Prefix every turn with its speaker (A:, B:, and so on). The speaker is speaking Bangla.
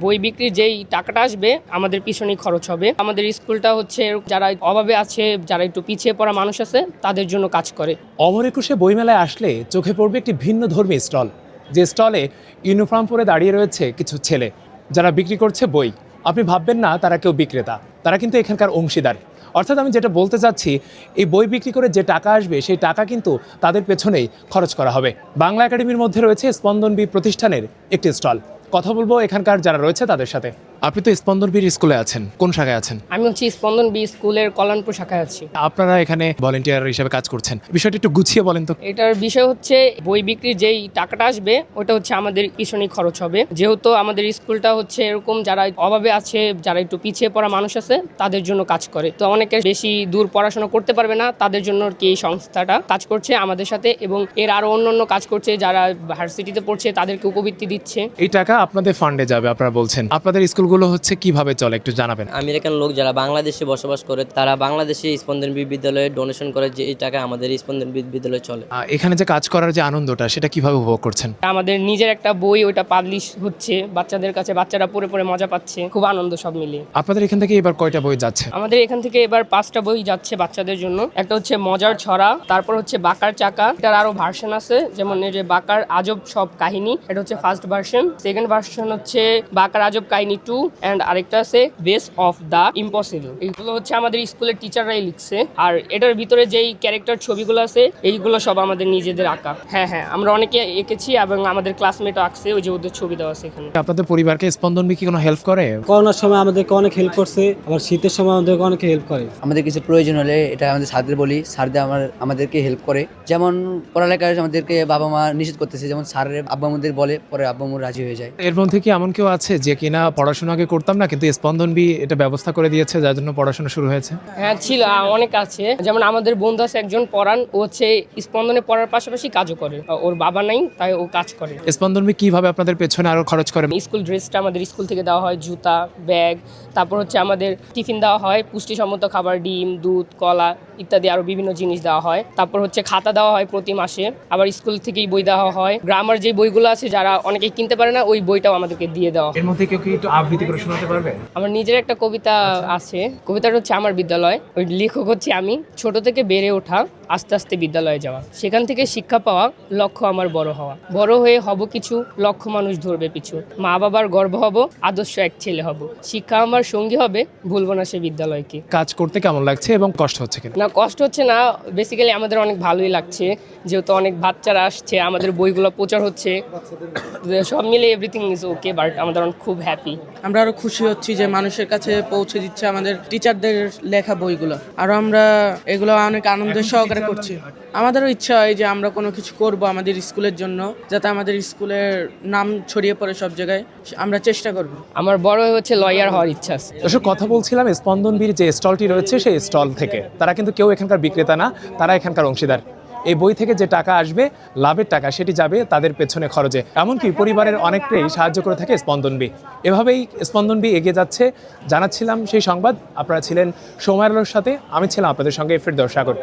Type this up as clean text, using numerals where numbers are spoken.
A: বই বিক্রির যেই টাকাটা আসবে আমাদের পিছনেই খরচ হবে। আমাদের স্কুলটা হচ্ছে যারা অভাবে আছে, যারা একটু পিছিয়ে পড়া মানুষ আছে তাদের জন্য কাজ করে।
B: অমর একুশে বইমেলায় আসলে চোখে পড়বে একটি ভিন্ন ধর্মী স্টল, যে স্টলে ইউনিফর্ম পরে দাঁড়িয়ে রয়েছে কিছু ছেলে যারা বিক্রি করছে বই। আপনি ভাববেন না তারা কেউ বিক্রেতা, তারা কিন্তু এখানকার অংশীদার। অর্থাৎ আমি যেটা বলতে চাচ্ছি, এই বই বিক্রি করে যে টাকা আসবে সেই টাকা কিন্তু তাদের পেছনেই খরচ করা হবে। বাংলা একাডেমির মধ্যে রয়েছে স্পন্দন বি প্রতিষ্ঠানের একটি স্টল। কথা বলবো এখানকার যারা রয়েছে তাদের সাথে। আপনি তো স্পন্দন বীর স্কুলে আছেন, কোন শাখায় আছেন?
A: আমি হচ্ছে স্পন্দন বি স্কুলের কল্যাণপুর শাখায় আছি।
B: আপনারা এখানে ভলেন্টিয়ার হিসেবে কাজ করছেন, বিষয়টা একটু গুছিয়ে বলেন তো।
A: এটার বিষয় হচ্ছে বই বিক্রির যেই টাকাটা আসবে ওটা হচ্ছে আমাদের পিছনেই খরচ হবে। যেহেতু আমাদের স্কুলটা হচ্ছে এরকম যারা অভাবে আছে, যারা একটু পিছিয়ে পড়া মানুষ আছে তাদের জন্য কাজ করে। তো অনেকে বেশি দূর পড়াশোনা করতে পারবে না, তাদের জন্য কি এই সংস্থাটা কাজ করছে আমাদের সাথে, এবং এর আরো অন্যান্য কাজ করছে। যারা ভার্সিটিতে পড়ছে তাদেরকে উপবৃত্তি দিচ্ছে।
B: এই টাকা আপনাদের ফান্ডে যাবে আপনারা বলছেন। আপনাদের স্কুলগুলো হচ্ছে কিভাবে চলে একটু জানাবেন।
C: আমেরিকান লোক যারা বাংলাদেশে বসবাস করে তারা বাংলাদেশে স্পন্দন বিদ্যালয়ে ডোনেশন করে, যে এই টাকা আমাদের স্পন্দন বিদ্যালয়ে চলে।
B: এখানে যে কাজ করার যে আনন্দটা সেটা কিভাবে উপভোগ করছেন?
A: আমাদের নিজের একটা বই, ওটা পাবলিশ হচ্ছে বাচ্চাদের কাছে, বাচ্চারা পড়ে পড়ে মজা পাচ্ছে, খুব আনন্দ সব মিলিয়ে।
B: আপনাদের এখান থেকে এবার কয়টা বই যাচ্ছে?
A: আমাদের এখান থেকে এবার 5টা বই যাচ্ছে বাচ্চাদের জন্য। একটা হচ্ছে মজার ছড়া, তারপর হচ্ছে বাঁকার চাকা, এটার আরো ভার্সন আছে, যেমন এই যে বাঁকার আজব সব কাহিনী, এটা হচ্ছে ফার্স্ট ভার্সন। সেকেন্ড ভার্সন হচ্ছে বাঁকার আজব কাহিনী 2, এন্ড আরেকটা আছে বেস অফ দ্য ইম্পসিবল। এইগুলো হচ্ছে আমাদের স্কুলের টিচাররাই লিখছে। আর এটার ভিতরে যেই ক্যারেক্টার ছবিগুলো আছে এইগুলো সব আমাদের নিজেদের আঁকা। হ্যাঁ, আমরা অনেকে এঁকেছি এবং আমাদের ক্লাসমেটও আঁকছে, ওই যে ওদের ছবি দেওয়া আছে এখানে।
B: আপনাদের পরিবারকে স্পন্দন বি কি কোনো হেল্প করে?
D: করোনার সময় আমাদেরকে অনেক হেল্প করছে, আবার শীতের সময় আমাদেরকে অনেক হেল্প করে।
E: আমাদের কিছু প্রয়োজন হলে এটা আমাদের স্যারদের বলি, স্যারদের আমাদেরকে হেল্প করে। যেমন পড়ালেখার আমাদেরকে বাবা মা নিষেধ করতেছে, যেমন স্যারের আব্বা আমাদের বলে, পরে আব্বা আম্মু রাজি হয়ে যায়।
B: এর মধ্যে কি এমন কেউ আছে যে কিনা পড়াশোনা আগে করতাম না কিন্তু স্পন্দন বি এটা ব্যবস্থা করে দিয়েছে যার জন্য পড়াশোনা শুরু হয়েছে?
A: হ্যাঁ ছিল, অনেক আছে। যেমন আমাদের বন্ধু আছে একজন পড়ান, ও হচ্ছে স্পন্দনে পড়ার পাশাপাশি কাজও করে। ওর বাবা নাই তাই ও কাজ করে।
B: স্পন্দন বি কিভাবে আপনাদের পেছনে আরো খরচ করে?
A: স্কুল ড্রেসটা আমাদের স্কুল থেকে দেওয়া হয়, জুতা, ব্যাগ, তারপর হচ্ছে আমাদের টিফিন দেওয়া হয়, পুষ্টিসম্মত খাবার, ডিম, দুধ, কলা ইত্যাদি আরো বিভিন্ন জিনিস দেওয়া হয়। তারপর হচ্ছে খাতা দেওয়া হয় প্রতি মাসে, আবার স্কুল থেকেই বই দেওয়া হয়। গ্রামার যে বইগুলো আছে যারা অনেকেই কিনতে পারে না, ওই বইটাও আমাদেরকে দিয়ে দেওয়া হয়।
B: এর মধ্যে কেউ কি একটু আবৃত্তি করে শোনাতে পারবে?
A: আমার নিজের একটা কবিতা আছে, কবিতাটা হচ্ছে আমার বিদ্যালয়, ওই লেখক হচ্ছে আমি। ছোট থেকে বেড়ে ওঠা, আস্তে আস্তে বিদ্যালয়ে যাওয়া, সেখান থেকে শিক্ষা পাওয়া, লক্ষ্য আমার বড় হওয়া। বড় হয়ে হব কিছু, লক্ষ মানুষ ধরবে পিছু। মা বাবার গর্ব হব, আদর্শ এক ছেলে হব। শিক্ষা আমার সঙ্গী হবে, ভুলব না সে বিদ্যালয়কে।
B: কাজ করতে কেমন লাগছে এবং কষ্ট হচ্ছে কিনা?
A: না, কষ্ট হচ্ছে না, বেসিক্যালি আমাদের অনেক ভালোই লাগছে, যেহেতু অনেক বাচ্চারা আসছে, আমাদের বইগুলো প্রচার হচ্ছে, সব মিলে এভরিথিং ইজ ওকে। বাট আমাদের খুব হ্যাপি।
F: আমরা আরো খুশি হচ্ছি যে মানুষের কাছে পৌঁছে দিচ্ছে আমাদের টিচারদের লেখা বইগুলো, আরো আমরা এগুলো অনেক আনন্দের সহকারে করছি। আমাদেরও ইচ্ছা হয় যে আমরা কোনো কিছু করব আমাদের স্কুলের জন্য, যাতে আমাদের স্কুলের নাম ছড়িয়ে পড়ে সব জায়গায়, আমরা চেষ্টা করব।
A: আমার বড় হচ্ছে লয়ার হওয়ার ইচ্ছা আছে।
B: দর্শক, কথা বলছিলাম স্পন্দন বীর যে স্টলটি রয়েছে সেই স্টল থেকে। তারা কিন্তু কেউ এখানকার বিক্রেতা না, তারা এখানকার অংশীদার। এই বই থেকে যে টাকা আসবে, লাভের টাকা, সেটি যাবে তাদের পেছনে খরচে। এমনকি পরিবারের অনেকটাই সাহায্য করে থাকে স্পন্দন বি। এভাবেই স্পন্দন বি এগিয়ে যাচ্ছে। জানাচ্ছিলাম সেই সংবাদ। আপনারা ছিলেন সময়ের আলোর সাথে, আমি ছিলাম আপনাদের সঙ্গে ফেরদৌস সাগর।